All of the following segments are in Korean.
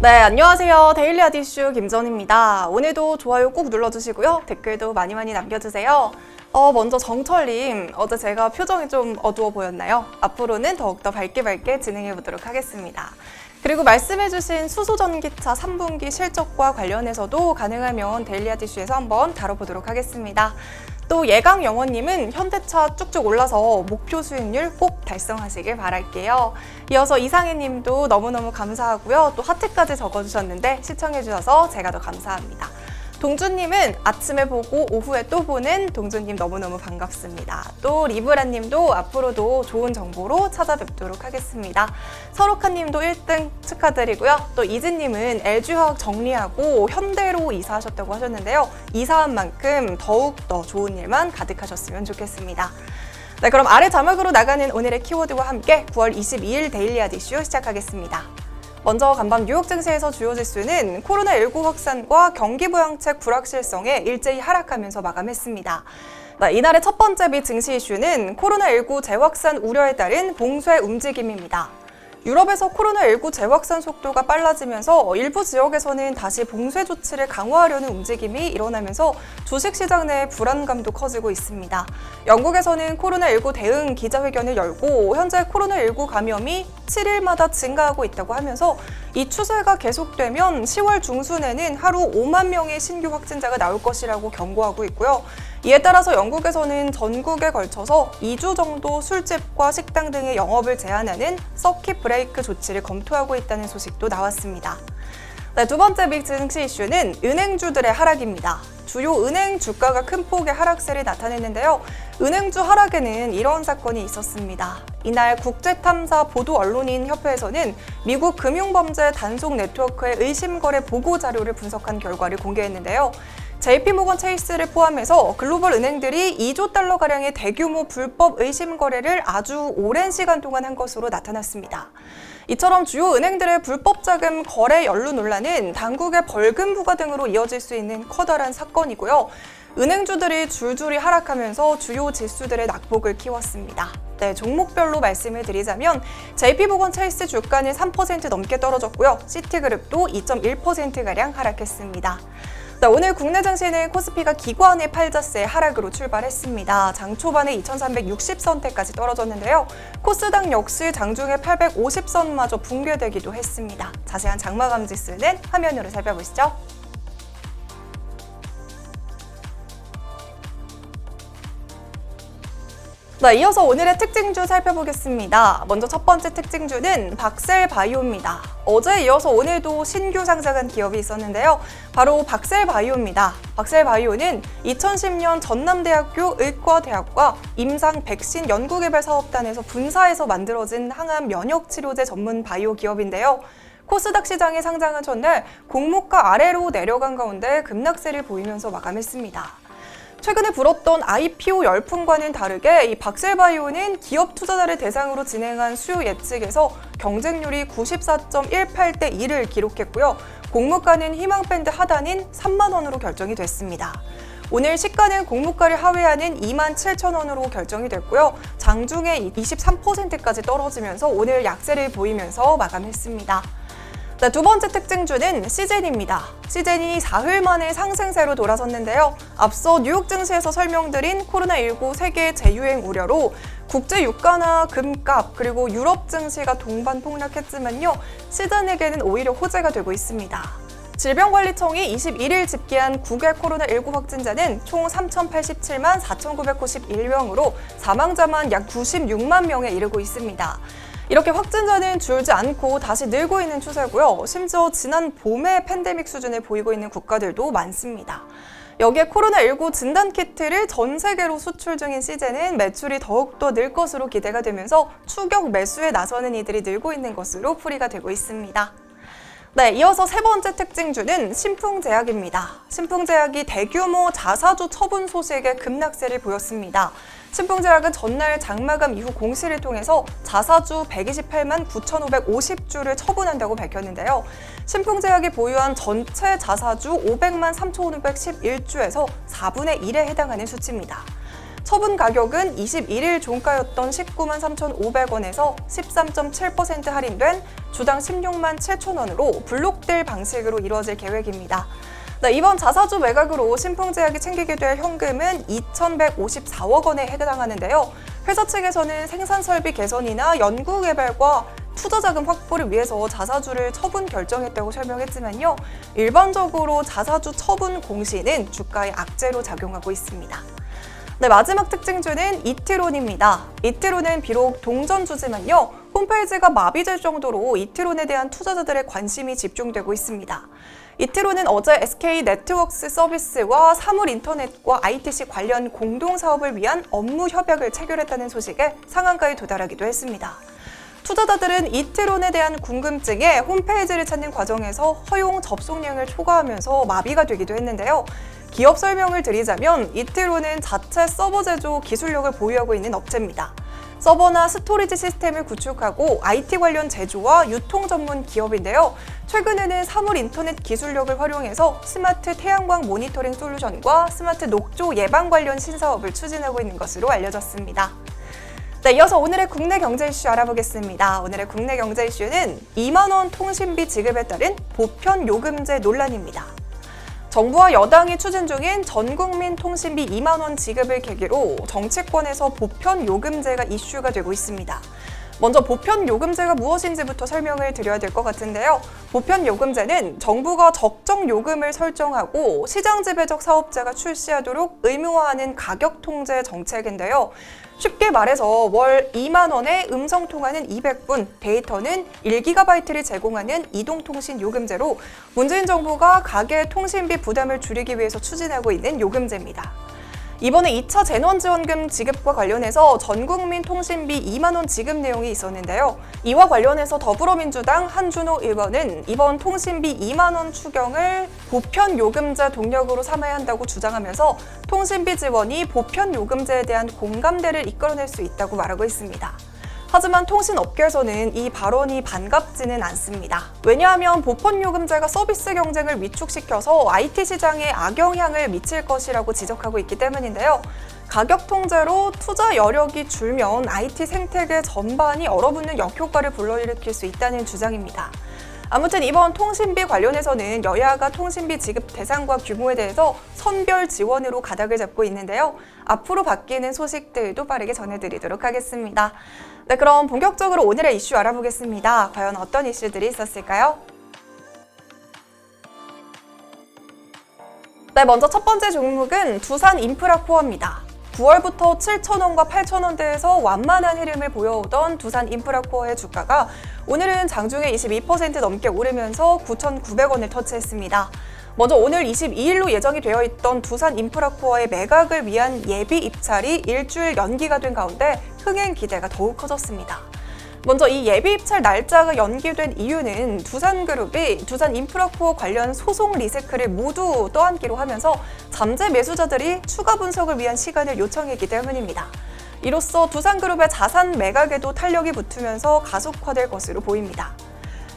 네, 안녕하세요. 데일리 아디슈 김전입니다. 오늘도 좋아요 꾹 눌러주시고요. 댓글도 많이 남겨주세요. 먼저 정철님, 어제 제가 표정이 좀 어두워 보였나요? 앞으로는 더욱더 밝게 진행해 보도록 하겠습니다. 그리고 말씀해주신 수소전기차 3분기 실적과 관련해서도 가능하면 데일리 아디슈에서 한번 다뤄보도록 하겠습니다. 또 예강영원님은 현대차 쭉쭉 올라서 목표 수익률 꼭 달성하시길 바랄게요. 이어서 이상혜님도 너무너무 감사하고요. 또 하트까지 적어주셨는데 시청해주셔서 제가 더 감사합니다. 동주님은 아침에 보고 오후에 또 보는 동주님 너무너무 반갑습니다. 또 리브라님도 앞으로도 좋은 정보로 찾아뵙도록 하겠습니다. 서로카님도 1등 축하드리고요. 또 이즈님은 LG화학 정리하고 현대로 이사하셨다고 하셨는데요. 이사한 만큼 더욱더 좋은 일만 가득하셨으면 좋겠습니다. 네, 그럼 아래 자막으로 나가는 오늘의 키워드와 함께 9월 22일 데일리 아디슈 시작하겠습니다. 먼저 간밤 뉴욕 증시에서 주요 지수는 코로나19 확산과 경기 부양책 불확실성에 일제히 하락하면서 마감했습니다. 이날의 첫 번째 미 증시 이슈는 코로나19 재확산 우려에 따른 봉쇄 움직임입니다. 유럽에서 코로나19 재확산 속도가 빨라지면서 일부 지역에서는 다시 봉쇄 조치를 강화하려는 움직임이 일어나면서 주식시장 내 불안감도 커지고 있습니다. 영국에서는 코로나19 대응 기자회견을 열고 현재 코로나19 감염이 7일마다 증가하고 있다고 하면서 이 추세가 계속되면 10월 중순에는 하루 5만 명의 신규 확진자가 나올 것이라고 경고하고 있고요. 이에 따라서 영국에서는 전국에 걸쳐서 2주 정도 술집과 식당 등의 영업을 제한하는 서킷 브레이크 조치를 검토하고 있다는 소식도 나왔습니다. 네, 두 번째 빅 증시 이슈는 은행주들의 하락입니다. 주요 은행 주가가 큰 폭의 하락세를 나타냈는데요. 은행주 하락에는 이런 사건이 있었습니다. 이날 국제탐사 보도 언론인 협회에서는 미국 금융범죄 단속 네트워크의 의심거래 보고 자료를 분석한 결과를 공개했는데요. JP모건 체이스를 포함해서 글로벌 은행들이 2조 달러가량의 대규모 불법 의심 거래를 아주 오랜 시간 동안 한 것으로 나타났습니다. 이처럼 주요 은행들의 불법 자금 거래 연루 논란은 당국의 벌금 부과 등으로 이어질 수 있는 커다란 사건이고요. 은행주들이 줄줄이 하락하면서 주요 지수들의 낙폭을 키웠습니다. 네, 종목별로 말씀을 드리자면 JP모건 체이스 주가는 3% 넘게 떨어졌고요. 시티그룹도 2.1%가량 하락했습니다. 오늘 국내 증시는 코스피가 기관의 팔자세 하락으로 출발했습니다. 장 초반에 2360선대까지 떨어졌는데요. 코스닥 역시 장중에 850선마저 붕괴되기도 했습니다. 자세한 장마감 지수는 화면으로 살펴보시죠. 이어서 오늘의 특징주 살펴보겠습니다. 먼저 첫 번째 특징주는 박셀바이오입니다. 어제에 이어서 오늘도 신규 상장한 기업이 있었는데요. 바로 박셀바이오입니다. 박셀바이오는 2010년 전남대학교 의과대학과 임상 백신 연구개발사업단에서 분사해서 만들어진 항암 면역치료제 전문 바이오 기업인데요. 코스닥 시장에 상장한 전날 공모가 아래로 내려간 가운데 급락세를 보이면서 마감했습니다. 최근에 불었던 IPO 열풍과는 다르게 이 박셀바이오는 기업 투자자를 대상으로 진행한 수요 예측에서 경쟁률이 94.18대 1을 기록했고요. 공모가는 희망밴드 하단인 3만 원으로 결정이 됐습니다. 오늘 시가는 공모가를 하회하는 27,000원으로 결정이 됐고요. 장중에 23%까지 떨어지면서 오늘 약세를 보이면서 마감했습니다. 두 번째 특징주는 시젠입니다. 시젠이 4흘 만에 상승세로 돌아섰는데요. 앞서 뉴욕 증시에서 설명드린 코로나19 세계 재유행 우려로 국제 유가나 금값 그리고 유럽 증시가 동반 폭락했지만요. 시젠에게는 오히려 호재가 되고 있습니다. 질병관리청이 21일 집계한 국외 코로나19 확진자는 총 3,087만 4,991명으로 사망자만 약 96만 명에 이르고 있습니다. 이렇게 확진자는 줄지 않고 다시 늘고 있는 추세고요. 심지어 지난 봄에 팬데믹 수준을 보이고 있는 국가들도 많습니다. 여기에 코로나19 진단키트를 전 세계로 수출 중인 시젠은 매출이 더욱더 늘 것으로 기대가 되면서 추격 매수에 나서는 이들이 늘고 있는 것으로 풀이가 되고 있습니다. 이어서 세 번째 특징주는 신풍제약입니다. 신풍제약이 대규모 자사주 처분 소식에 급락세를 보였습니다. 신풍제약은 전날 장마감 이후 공시를 통해서 자사주 128만 9,550주를 처분한다고 밝혔는데요. 신풍제약이 보유한 전체 자사주 500만 3,511주에서 4분의 1에 해당하는 수치입니다. 처분 가격은 21일 종가였던 19만 3,500원에서 13.7% 할인된 주당 16만 7천 원으로 블록딜 방식으로 이루어질 계획입니다. 네, 이번 자사주 매각으로 신풍제약이 챙기게 될 현금은 2,154억 원에 해당하는데요. 회사 측에서는 생산 설비 개선이나 연구개발과 투자자금 확보를 위해서 자사주를 처분 결정했다고 설명했지만요. 일반적으로 자사주 처분 공시는 주가의 악재로 작용하고 있습니다. 네, 마지막 특징주는 이트론입니다. 이트론은 비록 동전주지만요. 홈페이지가 마비될 정도로 이트론에 대한 투자자들의 관심이 집중되고 있습니다. 이트론은 어제 SK 네트워크스 서비스와 사물인터넷과 ITC 관련 공동사업을 위한 업무 협약을 체결했다는 소식에 상한가에 도달하기도 했습니다. 투자자들은 이트론에 대한 궁금증에 홈페이지를 찾는 과정에서 허용 접속량을 초과하면서 마비가 되기도 했는데요. 기업 설명을 드리자면 이트론은 자체 서버 제조 기술력을 보유하고 있는 업체입니다. 서버나 스토리지 시스템을 구축하고 IT 관련 제조와 유통 전문 기업인데요. 최근에는 사물 인터넷 기술력을 활용해서 스마트 태양광 모니터링 솔루션과 스마트 녹조 예방 관련 신사업을 추진하고 있는 것으로 알려졌습니다. 네, 이어서 오늘의 국내 경제 이슈 알아보겠습니다. 오늘의 국내 경제 이슈는 2만 원 통신비 지급에 따른 보편 요금제 논란입니다. 정부와 여당이 추진 중인 전국민 통신비 2만 원 지급을 계기로 정치권에서 보편 요금제가 이슈가 되고 있습니다. 먼저 보편 요금제가 무엇인지부터 설명을 드려야 될 것 같은데요. 보편 요금제는 정부가 적정 요금을 설정하고 시장 지배적 사업자가 출시하도록 의무화하는 가격 통제 정책인데요. 쉽게 말해서 월 2만 원에 음성 통화는 200분, 데이터는 1GB를 제공하는 이동통신 요금제로 문재인 정부가 가계 통신비 부담을 줄이기 위해서 추진하고 있는 요금제입니다. 이번에 2차 재난지원금 지급과 관련해서 전국민 통신비 2만 원 지급 내용이 있었는데요. 이와 관련해서 더불어민주당 한준호 의원은 이번 통신비 2만 원 추경을 보편 요금제 동력으로 삼아야 한다고 주장하면서 통신비 지원이 보편 요금제에 대한 공감대를 이끌어낼 수 있다고 말하고 있습니다. 하지만 통신업계에서는 이 발언이 반갑지는 않습니다. 왜냐하면 보편요금제가 서비스 경쟁을 위축시켜서 IT 시장에 악영향을 미칠 것이라고 지적하고 있기 때문인데요. 가격 통제로 투자 여력이 줄면 IT 생태계 전반이 얼어붙는 역효과를 불러일으킬 수 있다는 주장입니다. 아무튼 이번 통신비 관련해서는 여야가 통신비 지급 대상과 규모에 대해서 선별 지원으로 가닥을 잡고 있는데요. 앞으로 바뀌는 소식들도 빠르게 전해드리도록 하겠습니다. 네, 그럼 본격적으로 오늘의 이슈 알아보겠습니다. 과연 어떤 이슈들이 있었을까요? 네, 먼저 첫 번째 종목은 두산 인프라코어입니다. 9월부터 7,000원과 8,000원대에서 완만한 흐름을 보여오던 두산 인프라코어의 주가가 오늘은 장중에 22% 넘게 오르면서 9,900원을 터치했습니다. 먼저 오늘 22일로 예정이 되어 있던 두산 인프라코어의 매각을 위한 예비 입찰이 일주일 연기가 된 가운데 흥행 기대가 더욱 커졌습니다. 먼저 이 예비 입찰 날짜가 연기된 이유는 두산그룹이 두산 인프라코어 관련 소송 리스크를 모두 떠안기로 하면서 잠재 매수자들이 추가 분석을 위한 시간을 요청했기 때문입니다. 이로써 두산그룹의 자산 매각에도 탄력이 붙으면서 가속화될 것으로 보입니다.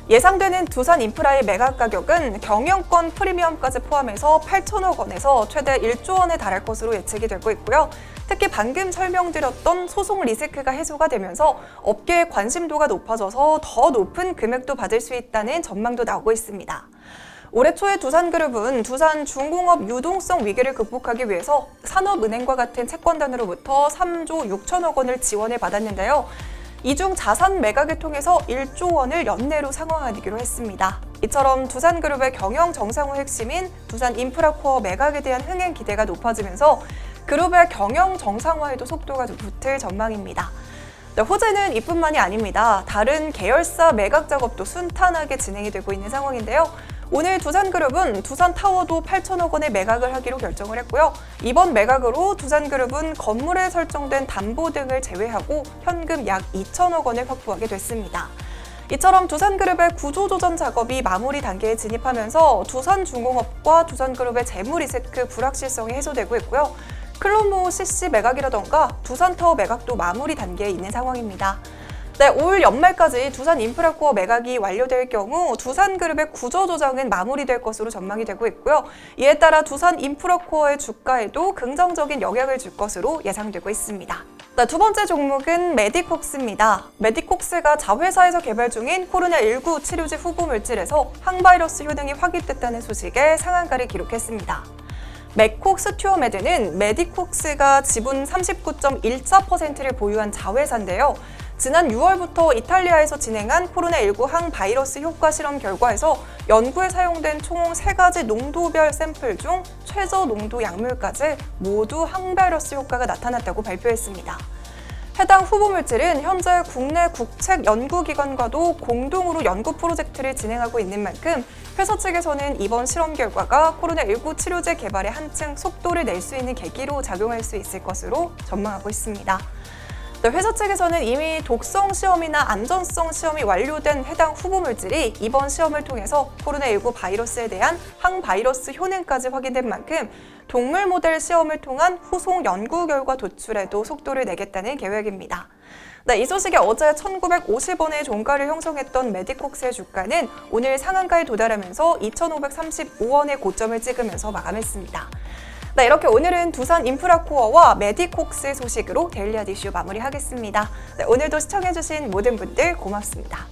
예상되는 두산 인프라의 매각 가격은 경영권 프리미엄까지 포함해서 8천억 원에서 최대 1조 원에 달할 것으로 예측이 되고 있고요. 특히 방금 설명드렸던 소송 리스크가 해소가 되면서 업계의 관심도가 높아져서 더 높은 금액도 받을 수 있다는 전망도 나오고 있습니다. 올해 초에 두산그룹은 두산 중공업 유동성 위기를 극복하기 위해서 산업은행과 같은 채권단으로부터 3조 6천억 원을 지원을 받았는데요. 이 중 자산 매각을 통해서 1조 원을 연내로 상환하기로 했습니다. 이처럼 두산그룹의 경영 정상화 핵심인 두산 인프라코어 매각에 대한 흥행 기대가 높아지면서 그룹의 경영 정상화에도 속도가 붙을 전망입니다. 네, 호재는 이뿐만이 아닙니다. 다른 계열사 매각 작업도 순탄하게 진행이 되고 있는 상황인데요. 오늘 두산그룹은 두산타워도 8천억 원에 매각을 하기로 결정을 했고요. 이번 매각으로 두산그룹은 건물에 설정된 담보 등을 제외하고 현금 약 2천억 원을 확보하게 됐습니다. 이처럼 두산그룹의 구조조정 작업이 마무리 단계에 진입하면서 두산중공업과 두산그룹의 재무 리스크 불확실성이 해소되고 있고요. 클로모 CC 매각이라던가 두산타워 매각도 마무리 단계에 있는 상황입니다. 네, 올 연말까지 두산 인프라코어 매각이 완료될 경우 두산그룹의 구조조정은 마무리될 것으로 전망이 되고 있고요. 이에 따라 두산 인프라코어의 주가에도 긍정적인 영향을 줄 것으로 예상되고 있습니다. 네, 두 번째 종목은 메디콕스입니다. 메디콕스가 자회사에서 개발 중인 코로나19 치료제 후보 물질에서 항바이러스 효능이 확인됐다는 소식에 상한가를 기록했습니다. 맥콕스튜어메드는 메디콕스가 지분 39.14%를 보유한 자회사인데요. 지난 6월부터 이탈리아에서 진행한 코로나19 항바이러스 효과 실험 결과에서 연구에 사용된 총 3가지 농도별 샘플 중 최저 농도 약물까지 모두 항바이러스 효과가 나타났다고 발표했습니다. 해당 후보 물질은 현재 국내 국책 연구기관과도 공동으로 연구 프로젝트를 진행하고 있는 만큼 회사 측에서는 이번 실험 결과가 코로나19 치료제 개발에 한층 속도를 낼 수 있는 계기로 작용할 수 있을 것으로 전망하고 있습니다. 회사 측에서는 이미 독성 시험이나 안전성 시험이 완료된 해당 후보 물질이 이번 시험을 통해서 코로나19 바이러스에 대한 항바이러스 효능까지 확인된 만큼 동물 모델 시험을 통한 후속 연구 결과 도출에도 속도를 내겠다는 계획입니다. 이 소식에 어제 1,950원의 종가를 형성했던 메디콕스의 주가는 오늘 상한가에 도달하면서 2,535원의 고점을 찍으면서 마감했습니다. 이렇게 오늘은 두산 인프라코어와 메디콕스 소식으로 데일리아드 이슈 마무리하겠습니다. 오늘도 시청해주신 모든 분들 고맙습니다.